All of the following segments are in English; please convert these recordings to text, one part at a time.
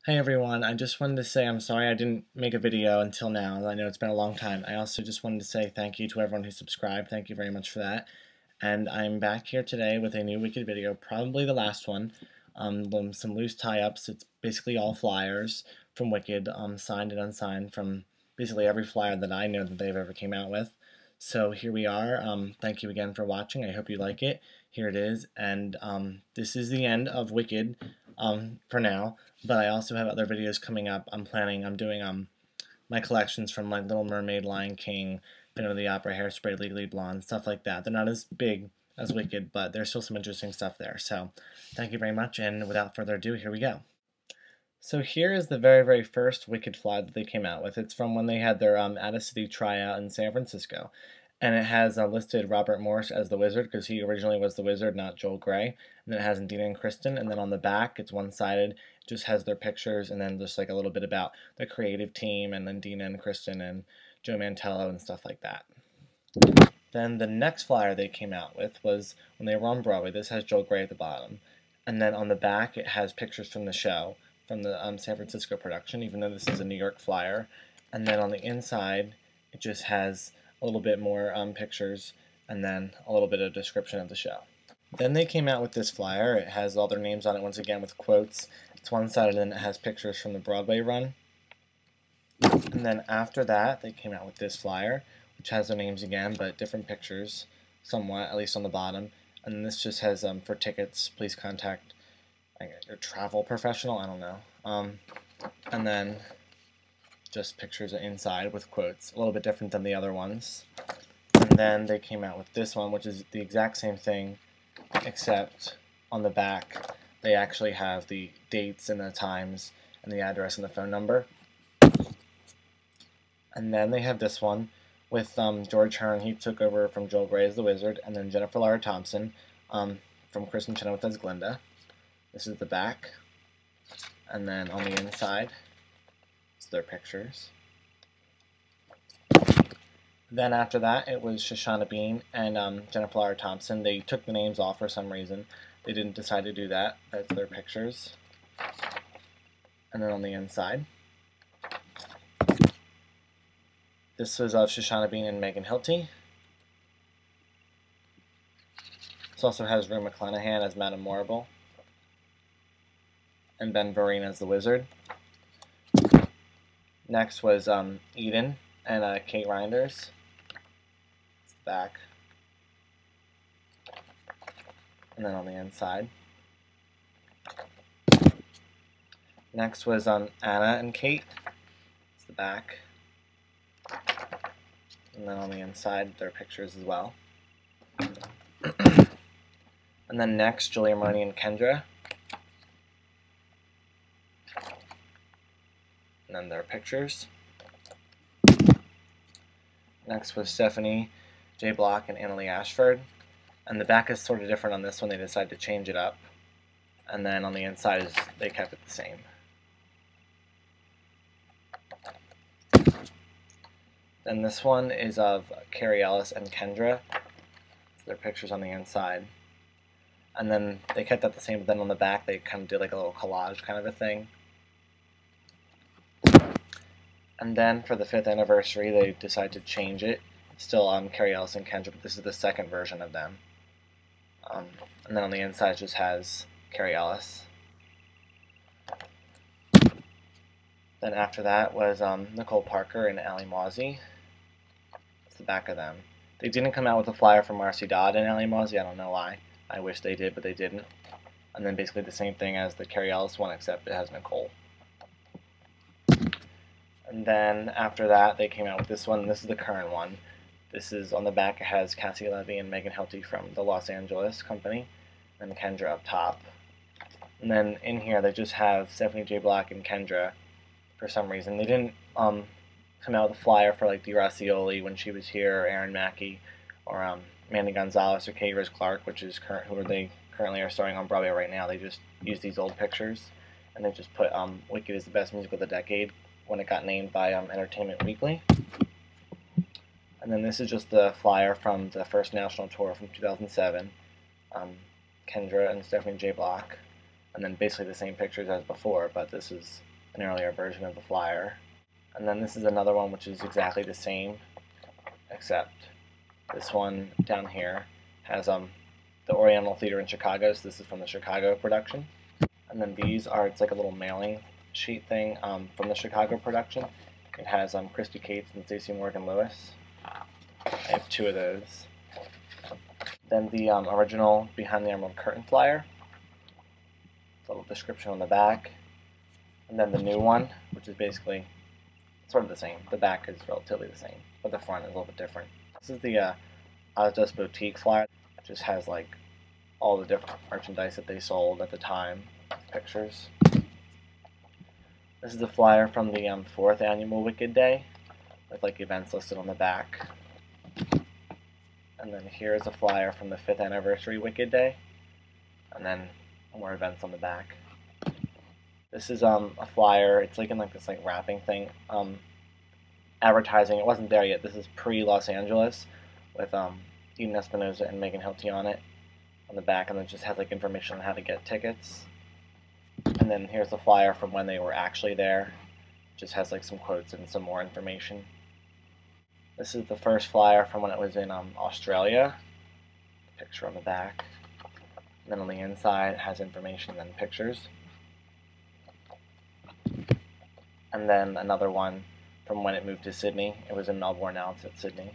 Hey everyone, I just wanted to say I'm sorry I didn't make a video until now. I know it's been a long time. I also just wanted to say thank you to everyone who subscribed. Thank you very much for that. And I'm back here today with a new Wicked video, probably the last one. Some loose tie-ups. It's basically all flyers from Wicked, signed and unsigned from basically every flyer that I know that they've ever came out with. So here we are. Thank you again for watching. I hope you like it. Here it is. And this is the end of Wicked for now. But I also have other videos coming up. I'm doing my collections from like Little Mermaid, Lion King, Phantom of the Opera, Hairspray, Legally Blonde, stuff like that. They're not as big as Wicked, but there's still some interesting stuff there. So thank you very much, and without further ado, here we go. So here is the very first Wicked fly that they came out with. It's from when they had their Out-of-City tryout in San Francisco. And it has listed Robert Morse as the wizard because he originally was the wizard, not Joel Grey. And then it has Dina and Kristen. And then on the back, it's one-sided. It just has their pictures and then just like a little bit about the creative team and then Dina and Kristen and Joe Mantello and stuff like that. Then the next flyer they came out with was when they were on Broadway. This has Joel Grey at the bottom. And then on the back, it has pictures from the show, from the San Francisco production, even though this is a New York flyer. And then on the inside, it just has a little bit more pictures and then a little bit of description of the show. Then they came out with this flyer. It has all their names on it once again with quotes. It's one-sided and it has pictures from the Broadway run. And then after that, they came out with this flyer, which has their names again, but different pictures, somewhat, at least on the bottom. And this just has, for tickets, please contact your travel professional, I don't know. And then just pictures inside with quotes, a little bit different than the other ones. And then they came out with this one, which is the exact same thing, except on the back, they actually have the dates and the times and the address and the phone number. And then they have this one with George Hearn. He took over from Joel Grey as the Wizard, and then Jennifer Lara Thompson from Kristen Chenoweth as Glinda. This is the back. And then on the inside, it's their pictures. Then after that, it was Shoshana Bean and Jennifer Lara Thompson. They took the names off for some reason. They didn't decide to do that. That's their pictures. And then on the inside, this was Shoshana Bean and Megan Hilty. This also has Rue McClanahan as Madame Morrible and Ben Vereen as the Wizard. Next was Eden and Kate Reinders. It's the back. And then on the inside. Next was Anna and Kate. It's the back. And then on the inside, their pictures as well. And then next, Julia Maroney and Kendra. And then their pictures. Next was Stephanie J. Block and Annalie Ashford. And the back is sort of different on this one. They decided to change it up. And then on the inside, they kept it the same. Then this one is of Carrie Ellis and Kendra. So their pictures on the inside. And then they kept that the same, but then on the back they kind of did like a little collage kind of a thing. And then for the 5th anniversary, they decided to change it. Still Carrie Ellis and Kendra, but this is the second version of them. And then on the inside it just has Carrie Ellis. Then after that was Nicole Parker and Ali Mawzy. That's the back of them. They didn't come out with a flyer for Marcy Dodd and Ali Mawzy. I don't know why. I wish they did, but they didn't. And then basically the same thing as the Carrie Ellis one, except it has Nicole. And then after that, they came out with this one. This is the current one. This is on the back. It has Cassie Levy and Megan Hilty from the Los Angeles company, and Kendra up top. And then in here, they just have Stephanie J. Block and Kendra for some reason. They didn't come out with a flyer for like Dee Roscioli when she was here, or Aaron Mackey, or Mandy Gonzalez or Katie Rose Clark, which is who they currently are starring on Broadway right now. They just used these old pictures, and they just put Wicked is the best musical of the decade when it got named by Entertainment Weekly. And then this is just the flyer from the first national tour from 2007. Kendra and Stephanie J. Block. And then basically the same pictures as before, but this is an earlier version of the flyer. And then this is another one which is exactly the same, except this one down here has the Oriental Theater in Chicago, so this is from the Chicago production. And then these are, it's like a little mailing sheet thing from the Chicago production. It has Christy Cates and Stacey Morgan Lewis. I have 2 of those. Then the original Behind the Emerald Curtain flyer. A little description on the back. And then the new one, which is basically sort of the same. The back is relatively the same, but the front is a little bit different. This is the Osdos Boutique flyer. It just has like all the different merchandise that they sold at the time, pictures. This is the flyer from the 4th annual Wicked Day, with like events listed on the back. And then here's a flyer from the 5th anniversary Wicked Day, and then more events on the back. This is a flyer. It's like in like this like wrapping thing, advertising. It wasn't there yet. This is pre-Los Angeles, with Eden Espinosa and Megan Hilty on it on the back, and it just has like information on how to get tickets. And then here's the flyer from when they were actually there. It just has like some quotes and some more information. This is the first flyer from when it was in Australia. Picture on the back. And then on the inside it has information and then pictures. And then another one from when it moved to Sydney. It was in Melbourne, now it's at Sydney.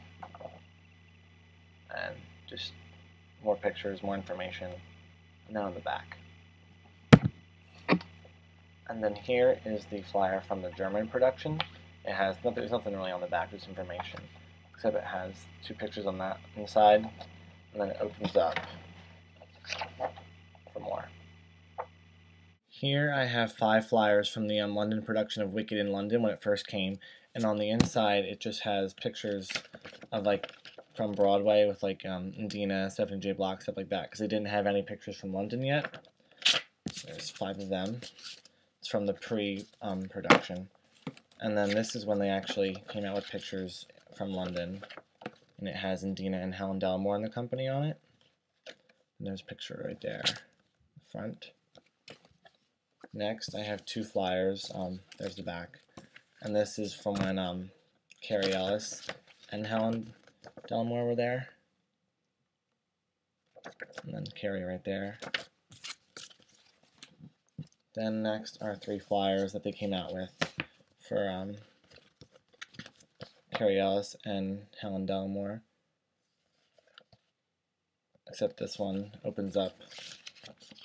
And just more pictures, more information, and then on the back. And then here is the flyer from the German production. It has nothing, there's nothing really on the back, just information, except it has 2 pictures on that inside, and then it opens up for more. Here I have 5 flyers from the London production of Wicked in London when it first came, and on the inside it just has pictures of like from Broadway with like Indina, Stephanie J. Block, stuff like that, because they didn't have any pictures from London yet. There's 5 of them. It's from the pre-production. And then this is when they actually came out with pictures from London, and it has Indina and Helen Delmore and the company on it. And there's a picture right there, front. Next, I have 2 flyers. There's the back, and this is from when Carrie Ellis and Helen Delmore were there, and then Carrie right there. Then next are 3 flyers that they came out with for Carrie Ellis and Helen Delmore, except this one opens up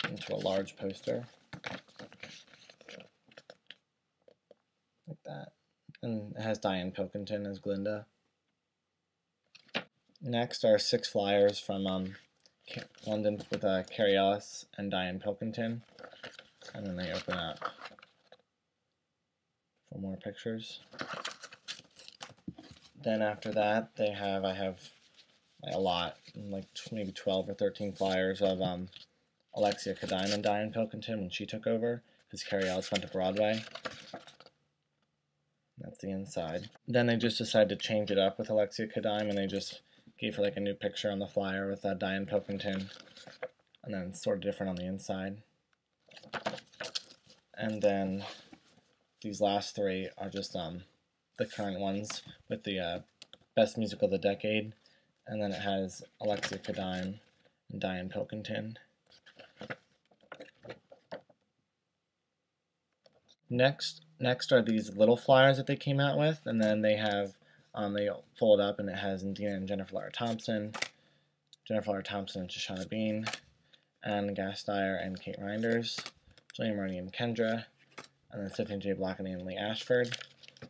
into a large poster like that, and it has Diane Pilkington as Glinda. Next are 6 flyers from London with Carrie Ellis and Diane Pilkington, and then they open up for more pictures. Then after that, I have a lot, like maybe 12 or 13 flyers of Alexia Kadine and Diane Pilkington when she took over, because Carrie Ellis went to Broadway. That's the inside. Then they just decided to change it up with Alexia Kadine, and they just gave her like a new picture on the flyer with Diane Pilkington, and then it's sort of different on the inside. And then these last 3 are just the current ones with the Best Musical of the Decade, and then it has Alexia Kadine and Diane Pilkington. Next are these little flyers that they came out with, and then they have they fold up, and it has Indina and Jennifer Lara Thompson, Jennifer Lara Thompson and Shoshana Bean, Anne Gasteyer and Kate Reinders, Julia Maroney and Kendra, and then Stephanie J. Block and Anne Lee Ashford,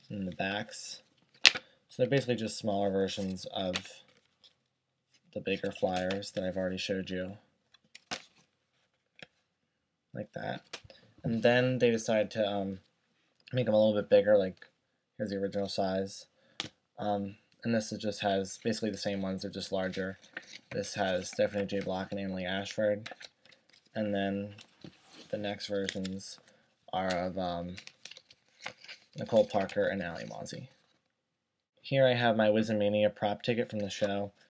and the backs. So they're basically just smaller versions of the bigger flyers that I've already showed you, like that. And then they decided to make them a little bit bigger, like here's the original size. And this just has basically the same ones, they're just larger. This has Stephanie J. Block and Anne Lee Ashford. And then the next versions are of Nicole Parker and Ali Mozzie. Here I have my Wizmania prop ticket from the show.